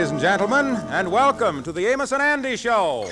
ladies and gentlemen, and welcome to the Amos and Andy Show.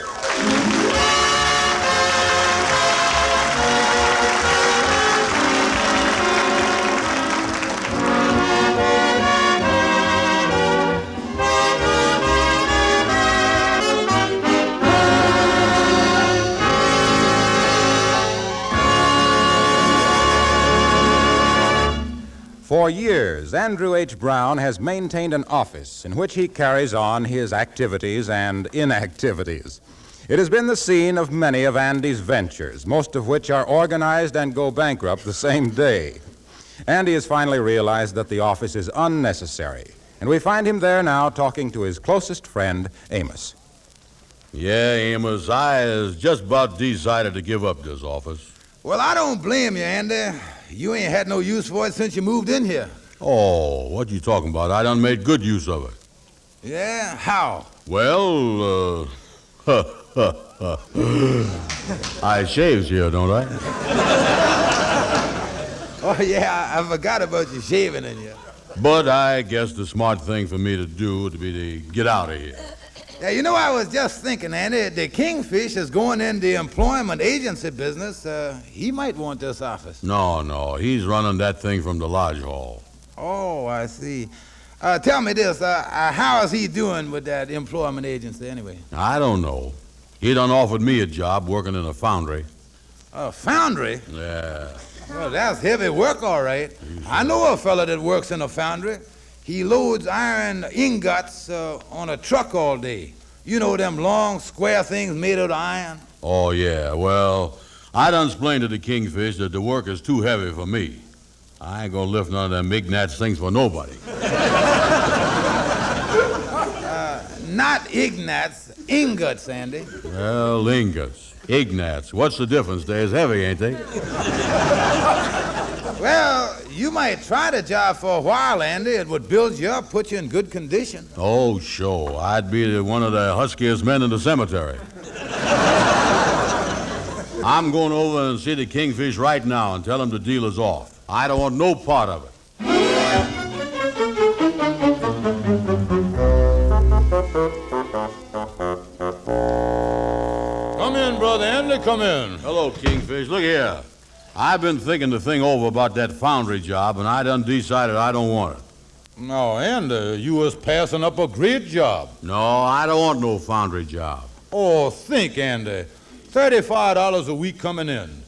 For years, Andrew H. Brown has maintained an office in which he carries on his activities and inactivities. It has been the scene of many of Andy's ventures, most of which are organized and go bankrupt the same day. Andy has finally realized that the office is unnecessary, and we find him there now talking to his closest friend, Amos. Yeah, Amos, I has just about decided to give up this office. Well, I don't blame you, Andy. You ain't had no use for it since you moved in here. Oh, what you talking about? I done made good use of it. Yeah? How? Well, I shaves here, don't I? Oh, yeah, I forgot about you shaving in here. But I guess the smart thing for me to do would be to get out of here. Yeah, you know, I was just thinking, Andy, the Kingfish is going in the employment agency business. He might want this office. No, he's running that thing from the lodge hall. Oh, I see. Tell me this, how is he doing with that employment agency anyway? I don't know. He done offered me a job working in a foundry. A foundry? Yeah. Well, that's heavy work, all right. I know a fella that works in a foundry. He loads iron ingots on a truck all day. You know them long, square things made out of iron? Oh, yeah. Well, I done explained to the Kingfish that the work is too heavy for me. I ain't gonna lift none of them Ignatz things for nobody. Not Ignatz, ingots, Andy. Well, ingots. Ignatz. What's the difference? They're as heavy, ain't they? Well, you might try the job for a while, Andy. It would build you up, put you in good condition. Oh, sure. I'd be one of the huskiest men in the cemetery. I'm going over and see the Kingfish right now and tell him the deal is off. I don't want no part of it. Come in, Brother Andy, come in. Hello, Kingfish. Look here. I've been thinking the thing over about that foundry job, and I done decided I don't want it. No, Andy, you was passing up a great job. No, I don't want no foundry job. Oh, think, Andy. $35 a week coming in.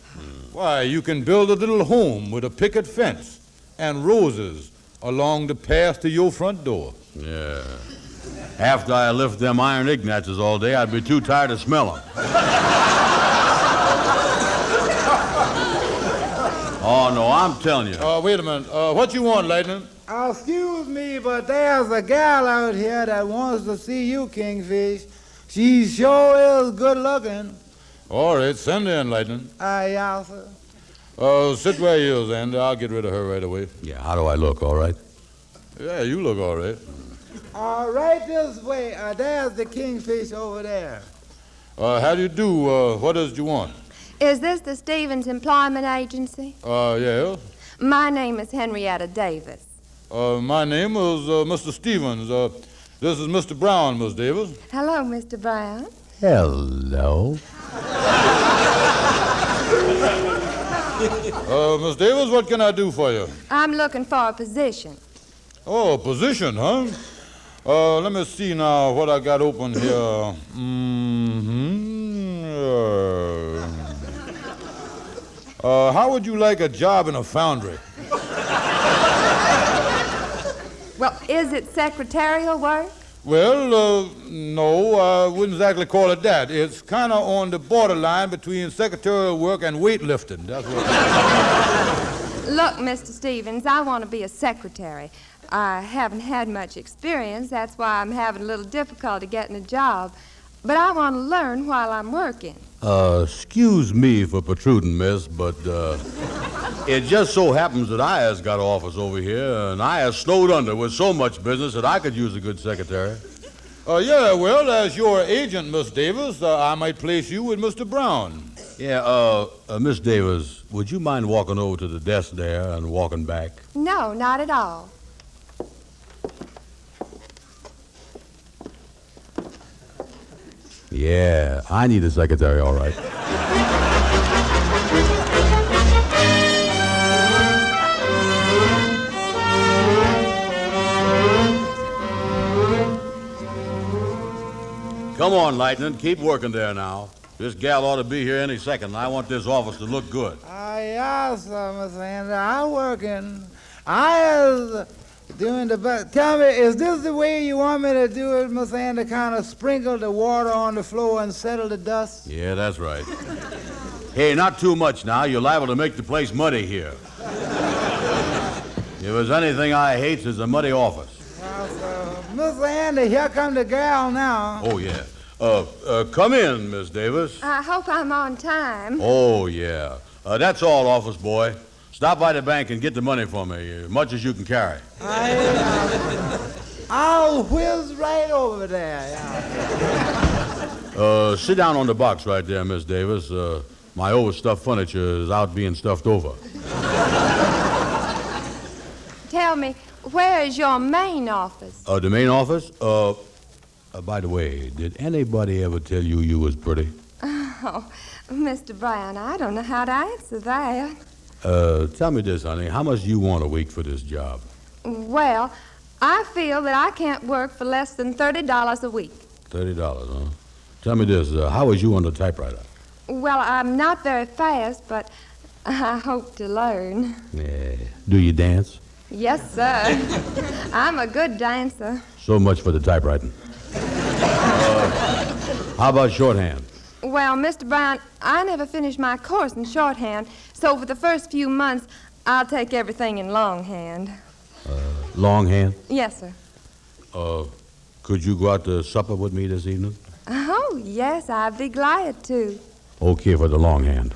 Why, you can build a little home with a picket fence and roses along the path to your front door. Yeah. After I lift them iron Ignatzes all day, I'd be too tired to smell them. Oh, no, I'm telling you. Wait a minute. What you want, Lightning? Excuse me, but there's a gal out here that wants to see you, Kingfish. She sure is good looking. All right, send her in, Lightning. Yeah, sir. Sit where you is, Andy. I'll get rid of her right away. Yeah, how do I look, all right? Yeah, you look all right. Right this way. There's the Kingfish over there. How do you do? What does you want? Is this the Stevens Employment Agency? Yeah. My name is Henrietta Davis. My name is Mr. Stevens. This is Mr. Brown, Miss Davis. Hello, Mr. Brown. Hello. Miss Davis, what can I do for you? I'm looking for a position. Oh, a position, huh? Let me see now what I got open here. How would you like a job in a foundry? Well, is it secretarial work? Well, no, I wouldn't exactly call it that. It's kind of on the borderline between secretarial work and weightlifting. That's what. Look, Mr. Stevens, I want to be a secretary. I haven't had much experience. That's why I'm having a little difficulty getting a job. But I want to learn while I'm working. Excuse me for protruding, miss, but it just so happens that I has got office over here, and I has snowed under with so much business that I could use a good secretary. Yeah, well, as your agent, Miss Davis, I might place you with Mr. Brown. Yeah, Miss Davis, would you mind walking over to the desk there and walking back? No, not at all. Yeah, I need a secretary, all right. Come on, Lightning. Keep working there now. This gal ought to be here any second, and I want this office to look good. Yes, Miss Andy, I'm working. I is doing the best. Tell me, is this the way you want me to do it, Miss Andy? Kind of sprinkle the water on the floor and settle the dust? Yeah, that's right. Hey, not too much now. You're liable to make the place muddy here. If there's anything I hate, it's a muddy office. Miss Andy, here come the gal now. Oh, yeah. Come in, Miss Davis. I hope I'm on time. Oh, yeah. That's all, office boy. Stop by the bank and get the money for me, as much as you can carry. I'll whiz right over there. Yeah. Sit down on the box right there, Miss Davis. My overstuffed furniture is out being stuffed over. Tell me, where is your main office? The main office? By the way, did anybody ever tell you you was pretty? Oh, Mr. Brown, I don't know how to answer that. Tell me this, honey. How much do you want a week for this job? Well, I feel that I can't work for less than $30 a week. $30, huh? Tell me this. How was you on the typewriter? Well, I'm not very fast, but I hope to learn. Yeah. Do you dance? Yes, sir. I'm a good dancer. So much for the typewriting. How about shorthand? Well, Mr. Brown, I never finished my course in shorthand, so for the first few months, I'll take everything in longhand. Longhand? Yes, sir. Could you go out to supper with me this evening? Oh, yes, I'd be glad to. Okay for the longhand.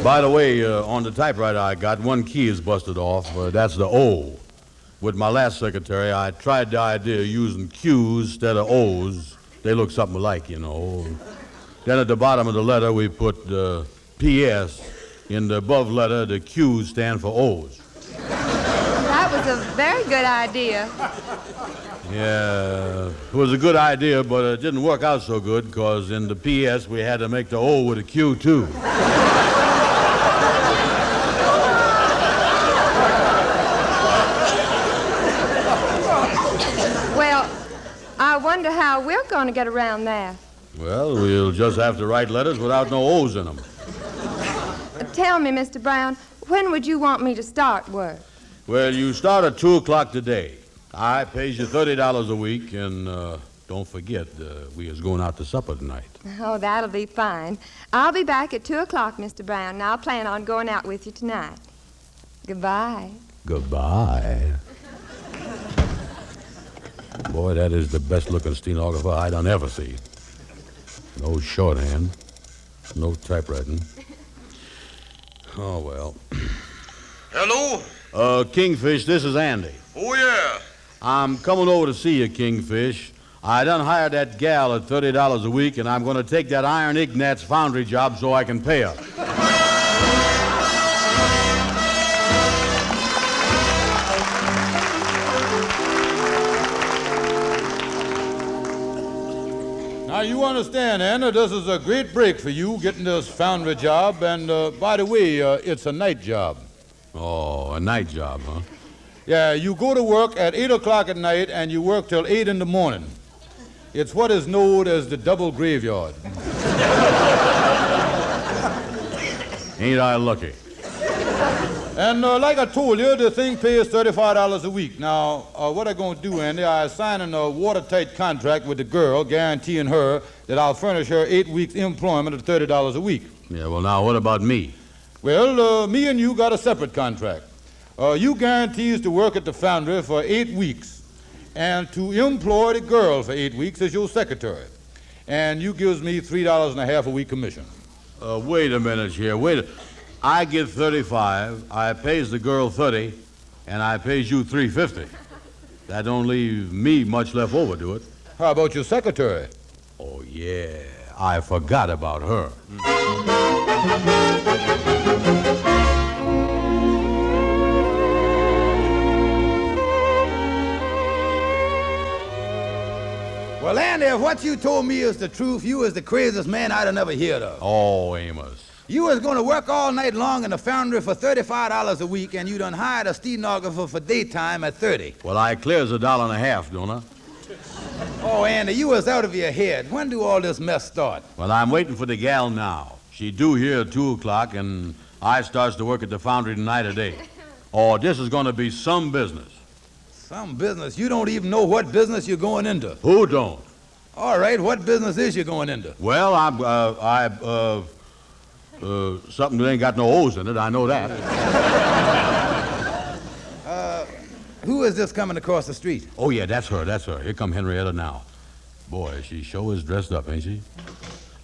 By the way, on the typewriter I got, one key is busted off. That's the O. With my last secretary, I tried the idea of using Q's instead of O's. They look something alike, you know. Then at the bottom of the letter, we put P.S. In the above letter, the Q's stand for O's. That was a very good idea. Yeah, it was a good idea, but it didn't work out so good because in the P.S. we had to make the O with a Q, too. Well, I wonder how we're going to get around that. Well, we'll just have to write letters without no O's in them. Tell me, Mr. Brown, when would you want me to start work? Well, you start at 2 o'clock today. I pays you $30 a week, and don't forget, we is going out to supper tonight. Oh, that'll be fine. I'll be back at 2 o'clock, Mr. Brown, and I'll plan on going out with you tonight. Goodbye. Goodbye. Boy, that is the best-looking stenographer I done ever see. No shorthand, no typewriting. Oh, well. Hello? Kingfish, this is Andy. Oh, yeah. I'm coming over to see you, Kingfish. I done hired that gal at $30 a week, and I'm going to take that Iron Ignatz foundry job so I can pay her. Now, you understand, Anna, this is a great break for you, getting this foundry job. And, by the way, it's a night job. Oh, a night job, huh? Yeah, you go to work at 8 o'clock at night, and you work till 8 in the morning. It's what is known as the double graveyard. Ain't I lucky? And like I told you, the thing pays $35 a week. Now, what I'm going to do, Andy, I'm signing a watertight contract with the girl, guaranteeing her that I'll furnish her 8 weeks' employment at $30 a week. Yeah, well, now, what about me? Well, me and you got a separate contract. You guarantees to work at the foundry for 8 weeks and to employ the girl for 8 weeks as your secretary. And you gives me $3.50 a week commission. Wait a minute here. I get 35, I pays the girl 30, and I pays you $3.50. That don't leave me much left over, do it? How about your secretary? Oh, yeah. I forgot about her. Andy, if what you told me is the truth, you is the craziest man I'd have never heard of. Oh, Amos. You was going to work all night long in the foundry for $35 a week, and you done hired a stenographer for daytime at $30. Well, I clears $1.50, don't I? Oh, Andy, you was out of your head. When do all this mess start? Well, I'm waiting for the gal now. She due here at 2 o'clock, and I starts to work at the foundry tonight at 8. Oh, this is going to be some business. Some business? You don't even know what business you're going into. Who don't? All right, what business is you going into? Well, something that ain't got no O's in it. I know that. Who is this coming across the street? Oh, yeah, that's her. Here come Henrietta now. Boy, she sure is dressed up, ain't she?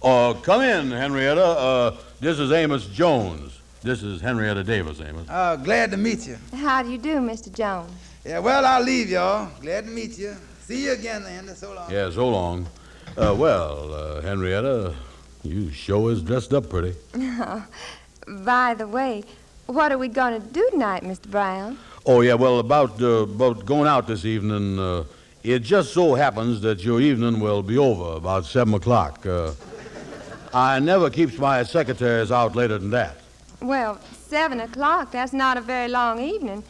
Come in, Henrietta. This is Amos Jones. This is Henrietta Davis, Amos. Glad to meet you. How do you do, Mr. Jones? Yeah, well, I'll leave y'all. Glad to meet you. See you again, Andy. So long. Yeah, so long. Henrietta, you sure is dressed up pretty. By the way, what are we going to do tonight, Mr. Brown? Oh, yeah, well, about going out this evening, it just so happens that your evening will be over about 7 o'clock. I never keeps my secretaries out later than that. Well, 7 o'clock, that's not a very long evening.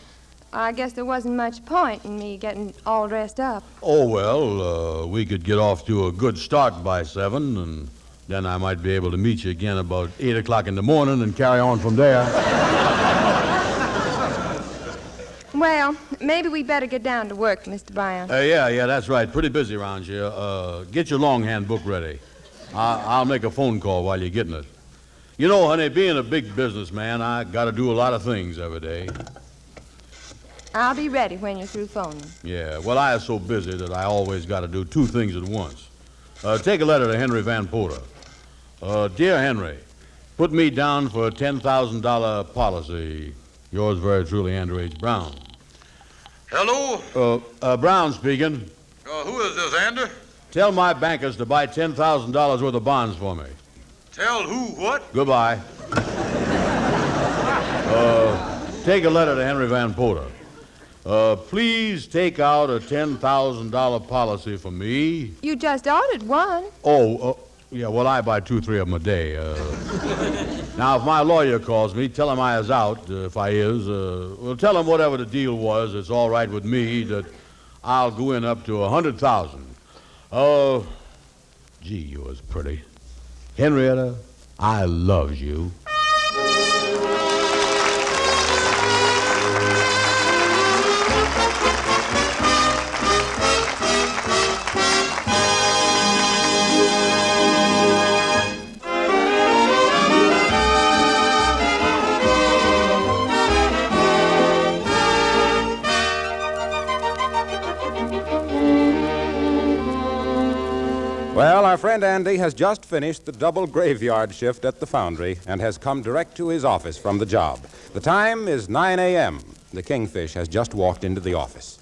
I guess there wasn't much point in me getting all dressed up. Oh, well, we could get off to a good start by 7, and then I might be able to meet you again about 8 o'clock in the morning and carry on from there. Well, maybe we better get down to work, Mr. Brown. Yeah, that's right. Pretty busy around here. Get your longhand book ready. I'll make a phone call while you're getting it. You know, honey, being a big businessman, I got to do a lot of things every day. I'll be ready when you're through phoning. Yeah, well, I am so busy that I always got to do 2 things at once. Take a letter to Henry Van Porter. Dear Henry, put me down for a $10,000 policy. Yours very truly, Andrew H. Brown. Hello? Brown speaking. Who is this, Andy? Tell my bankers to buy $10,000 worth of bonds for me. Tell who what? Goodbye. Take a letter to Henry Van Porter. Please take out a $10,000 policy for me. You just ordered one. Yeah, well, I buy 2, 3 of them a day. Now, if my lawyer calls me, tell him I is out, if I is. Well, tell him whatever the deal was, it's all right with me, that I'll go in up to $100,000. Gee, you was pretty. Henrietta, I loves you. Well, our friend Andy has just finished the double graveyard shift at the foundry and has come direct to his office from the job. The time is 9 a.m. The Kingfish has just walked into the office.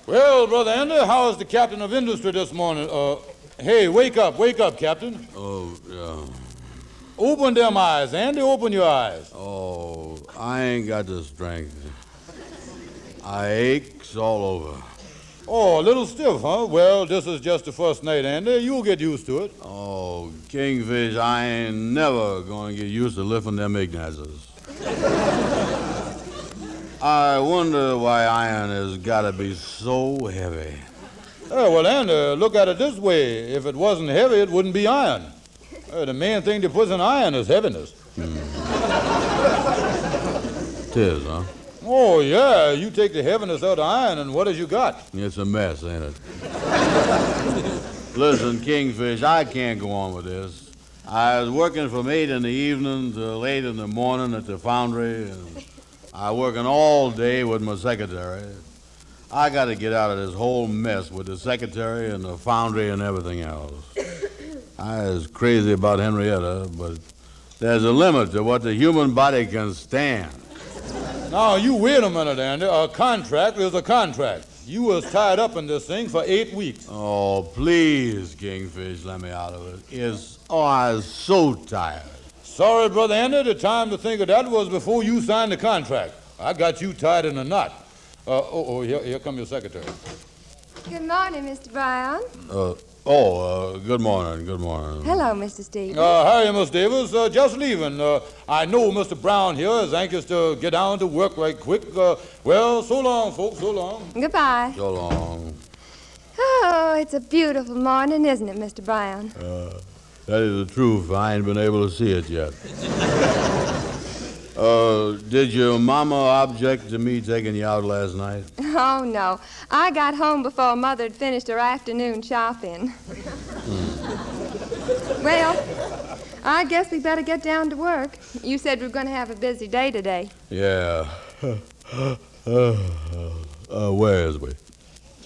Well, Brother Andy, how is the captain of industry this morning? Hey, wake up, Captain. Open them eyes, Andy, open your eyes. Oh, I ain't got the strength. I aches all over. Oh, a little stiff, huh? Well, this is just the first night, Andy. You'll get used to it. Oh, Kingfish, I ain't never going to get used to lifting them Ignazes. I wonder why iron has got to be so heavy. Well, Andy, look at it this way. If it wasn't heavy, it wouldn't be iron. The main thing that puts in iron is heaviness. Tis, huh? Oh, yeah. You take the heaviness out of iron, and what has you got? It's a mess, ain't it? Listen, Kingfish, I can't go on with this. I was working from 8 in the evening till 8 in the morning at the foundry, and I working all day with my secretary. I got to get out of this whole mess with the secretary and the foundry and everything else. I was crazy about Henrietta, but there's a limit to what the human body can stand. Now, you wait a minute, Andy. A contract is a contract. You was tied up in this thing for 8 weeks. Oh, please, Kingfish, let me out of it. I was so tired. Sorry, Brother Andy, the time to think of that was before you signed the contract. I got you tied in a knot. Here come your secretary. Good morning, Mr. Brown. Good morning, good morning. Hello, Mr. Stevens. Howdy, Miss Davis. Just leaving. I know Mr. Brown here is anxious to get down to work right quick. Well, so long, folks, so long. Goodbye. So long. Oh, it's a beautiful morning, isn't it, Mr. Brown? That is the truth. I ain't been able to see it yet. Did your mama object to me taking you out last night? Oh, no. I got home before Mother had finished her afternoon shopping. Well, I guess we better get down to work. You said we were going to have a busy day today. Yeah. Where is we?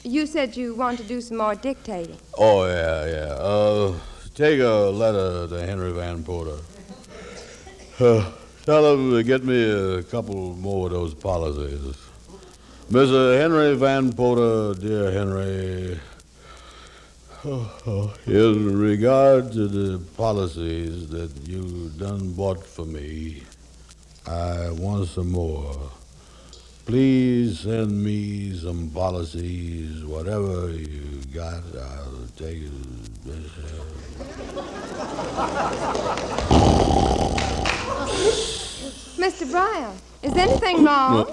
You said you want to do some more dictating. Oh, yeah. Take a letter to Henry Van Porter. Tell him to get me a couple more of those policies. Mr. Henry Van Porter, dear Henry, in regard to the policies that you done bought for me, I want some more. Please send me some policies, whatever you got, I'll take it. Mr. Brown, is anything wrong?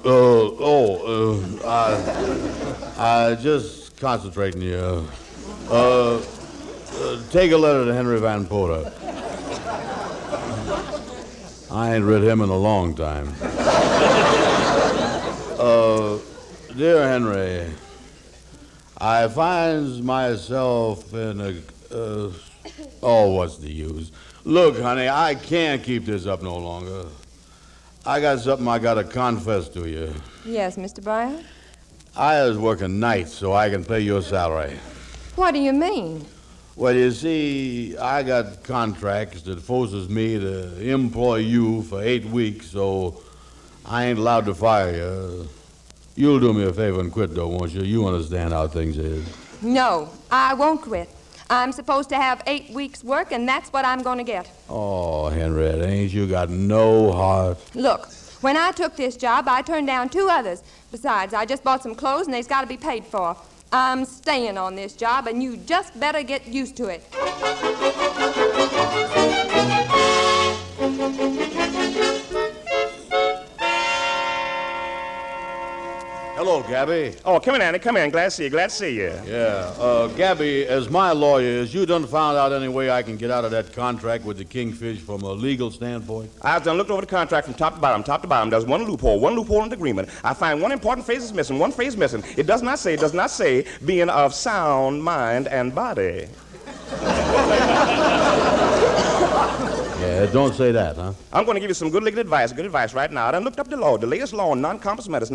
I just concentrating here. Take a letter to Henry Van Porter. I ain't read him in a long time. Dear Henry, I find myself in a... what's the use? Look, honey, I can't keep this up no longer. I got something I got to confess to you. Yes, Mr. Brown? I was working nights so I can pay your salary. What do you mean? Well, you see, I got contracts that forces me to employ you for 8 weeks, so I ain't allowed to fire you. You'll do me a favor and quit, though, won't you? You understand how things is. No, I won't quit. I'm supposed to have 8 weeks' work, and that's what I'm going to get. Oh, Henrietta, ain't you got no heart? Look, when I took this job, I turned down 2 others. Besides, I just bought some clothes, and they's got to be paid for. I'm staying on this job, and you just better get used to it. Hello, Gabby. Oh, come in, Andy. Come in. Glad to see you. Glad to see you. Yeah. Gabby, as my lawyer, has you done found out any way I can get out of that contract with the Kingfish from a legal standpoint? I've done looked over the contract from top to bottom, top to bottom. There's one loophole in the agreement. I find one important phrase is missing, one phrase missing. It does not say being of sound mind and body. Yeah, don't say that, huh? I'm going to give you some good legal advice, right now. I done looked up the law, the latest law on non-compass matters.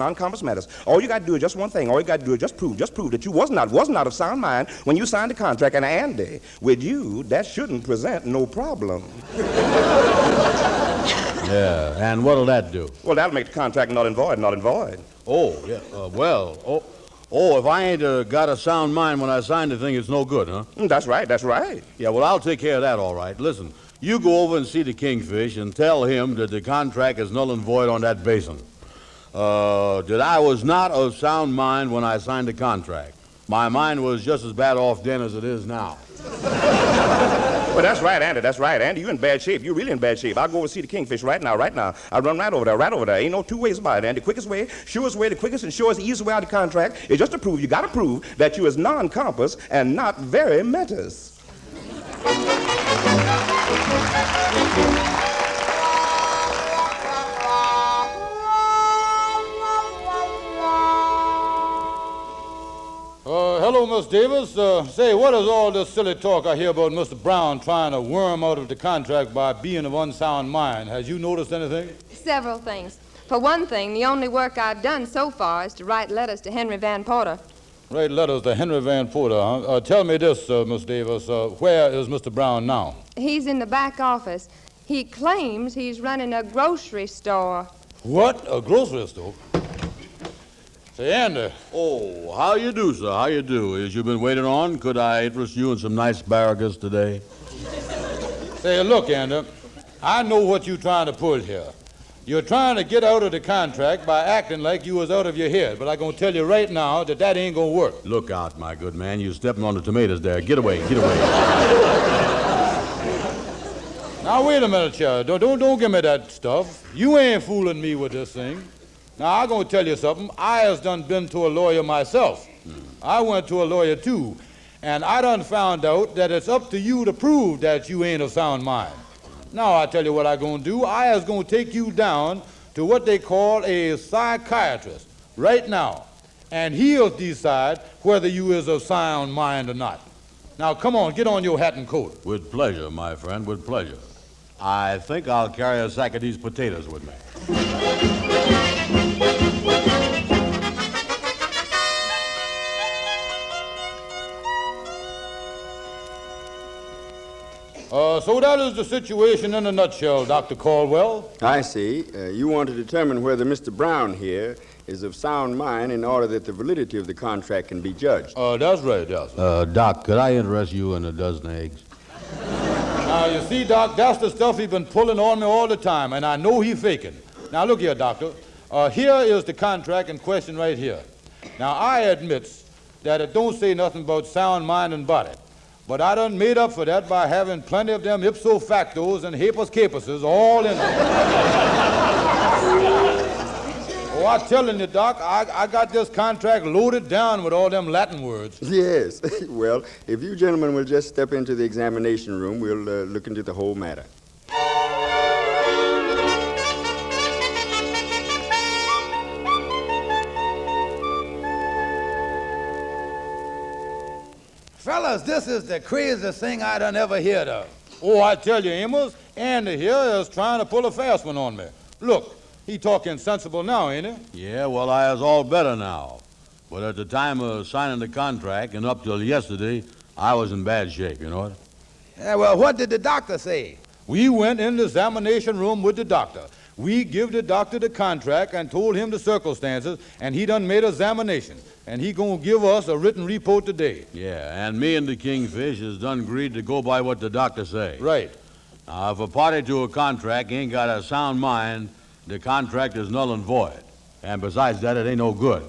All you got to do is just one thing. All you got to do is just prove that you was not of sound mind when you signed the contract. And Andy, with you, that shouldn't present no problem. Yeah, and what'll that do? Well, that'll make the contract null and void. Oh, yeah, if I ain't got a sound mind when I signed the thing, it's no good, huh? That's right. Yeah, well, I'll take care of that, all right. Listen, you go over and see the Kingfish and tell him that the contract is null and void on that basis. That I was not of sound mind when I signed the contract. My mind was just as bad off then as it is now. Well, that's right, Andy. You're in bad shape. You're really in bad shape. I'll go over and see the Kingfish right now. I'll run right over there. Ain't no 2 ways about it, Andy. Quickest way, surest way, the quickest and surest, easiest way out of the contract is just to prove, you got to prove that you is non-compass and not very metis. Hello, Miss Davis. Say, what is all this silly talk I hear about Mr. Brown trying to worm out of the contract by being of unsound mind? Has you noticed anything? Several things. For one thing, the only work I've done so far is to write letters to Henry Van Porter. Write letters to Henry Van Porter, huh? Tell me this, Miss Davis. Where is Mr. Brown now? He's in the back office. He claims he's running a grocery store. What? A grocery store? Say, Andy. Oh, how you do, sir? How you do? As you've been waiting on, could I interest you in some nice asparagus today? Say, look, Andy, I know what you're trying to pull here. You're trying to get out of the contract by acting like you was out of your head, but I'm going to tell you right now that ain't going to work. Look out, my good man. You're stepping on the tomatoes there. Get away, get away. Now, wait a minute, Sheriff. Don't give me that stuff. You ain't fooling me with this thing. Now, I'm going to tell you something. I has done been to a lawyer myself. I went to a lawyer, too, and I done found out that it's up to you to prove that you ain't of sound mind. Now, I tell you what I'm going to do. I is going to take you down to what they call a psychiatrist right now, and he'll decide whether you is of sound mind or not. Now, come on, get on your hat and coat. With pleasure, my friend, with pleasure. I think I'll carry a sack of these potatoes with me. So that is the situation in a nutshell, Dr. Caldwell. I see. You want to determine whether Mr. Brown here is of sound mind in order that the validity of the contract can be judged. That's right, yes. Doc, could I interest you in a dozen eggs? Now, you see, Doc, that's the stuff he's been pulling on me all the time, and I know he's faking. Now, look here, Doctor. Here is the contract in question right here. Now, I admits that it don't say nothing about sound mind and body, but I done made up for that by having plenty of them ipso factos and habeas capuses all in there. Oh, I'm telling you, Doc, I got this contract loaded down with all them Latin words. Yes. Well, if you gentlemen will just step into the examination room, we'll look into the whole matter. Fellas, this is the craziest thing I done ever heard of. Oh, I tell you, Amos, Andy here is trying to pull a fast one on me. Look, he talking sensible now, ain't he? Yeah, well, I is all better now. But at the time of signing the contract and up till yesterday, I was in bad shape, you know what? Yeah, well, what did the doctor say? We went in the examination room with the doctor. We give the doctor the contract and told him the circumstances, and he done made an examination. And he gonna give us a written report today. Yeah, and me and the Kingfish has done agreed to go by what the doctor say. Right. Now, if a party to a contract ain't got a sound mind, the contract is null and void. And besides that, it ain't no good.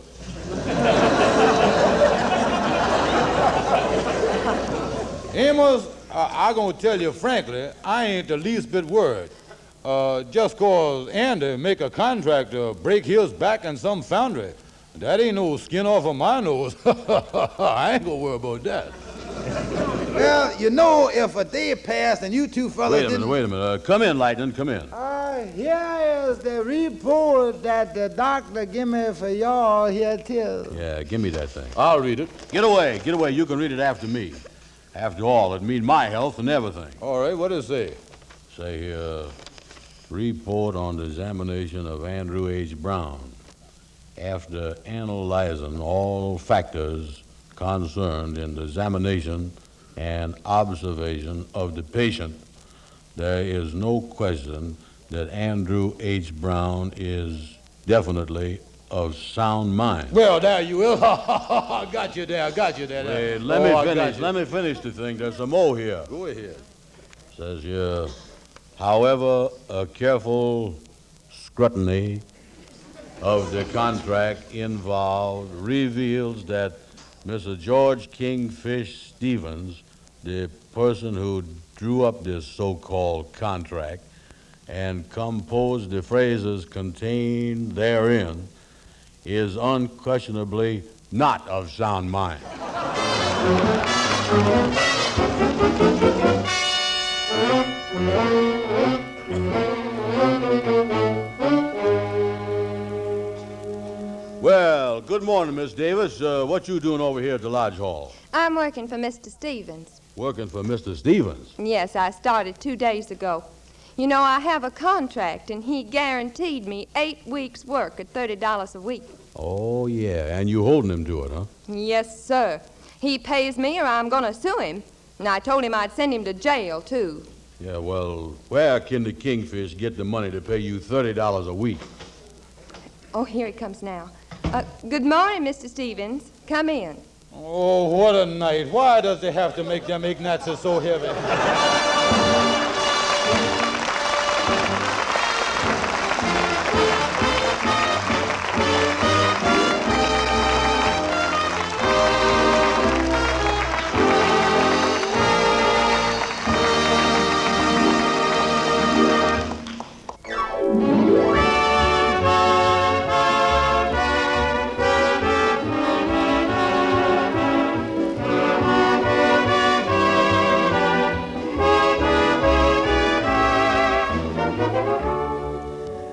Amos, I'm gonna tell you frankly, I ain't the least bit worried. Just cause Andy make a contract to break his back in some foundry, that ain't no skin off of my nose. I ain't gonna worry about that. Well, you know, if a day passed and you two fellas Wait a minute. Come in, Lightning, come in. Here is the report that the doctor give me for y'all here, too. Yeah, give me that thing. I'll read it. Get away. You can read it after me. After all, it means my health and everything. All right, what does it say? Say here, report on the examination of Andrew H. Brown. After analyzing all factors concerned in the examination and observation of the patient, there is no question that Andrew H. Brown is definitely of sound mind. Well, there you will. I got you there. Wait, let me finish the thing. There's some more here. Go ahead. Says here, however, a careful scrutiny of the contract involved reveals that Mr. George Kingfish Stevens, the person who drew up this so-called contract and composed the phrases contained therein, is unquestionably not of sound mind. Well, good morning, Miss Davis. What you doing over here at the Lodge Hall? I'm working for Mr. Stevens. Working for Mr. Stevens? Yes, I started 2 days ago. You know, I have a contract, and he guaranteed me 8 weeks' work at $30 a week. Oh, yeah, and you holding him to it, huh? Yes, sir. He pays me or I'm going to sue him. And I told him I'd send him to jail, too. Yeah, well, where can the Kingfish get the money to pay you $30 a week? Oh, here he comes now. Good morning, Mr. Stevens. Come in. Oh, what a night. Why does they have to make them Ignatius so heavy?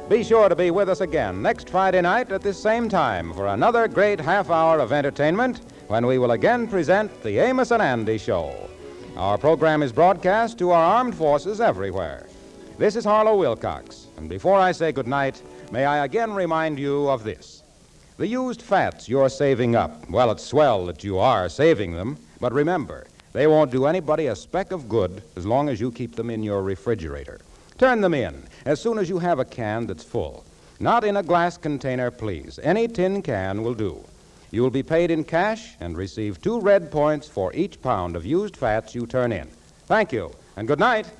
Be sure to be with us again next Friday night at this same time for another great half hour of entertainment when we will again present the Amos and Andy Show. Our program is broadcast to our armed forces everywhere. This is Harlow Wilcox, and before I say goodnight, may I again remind you of this. The used fats you're saving up, well, it's swell that you are saving them, but remember, they won't do anybody a speck of good as long as you keep them in your refrigerator. Turn them in as soon as you have a can that's full. Not in a glass container, please. Any tin can will do. You will be paid in cash and receive 2 red points for each pound of used fats you turn in. Thank you, and good night.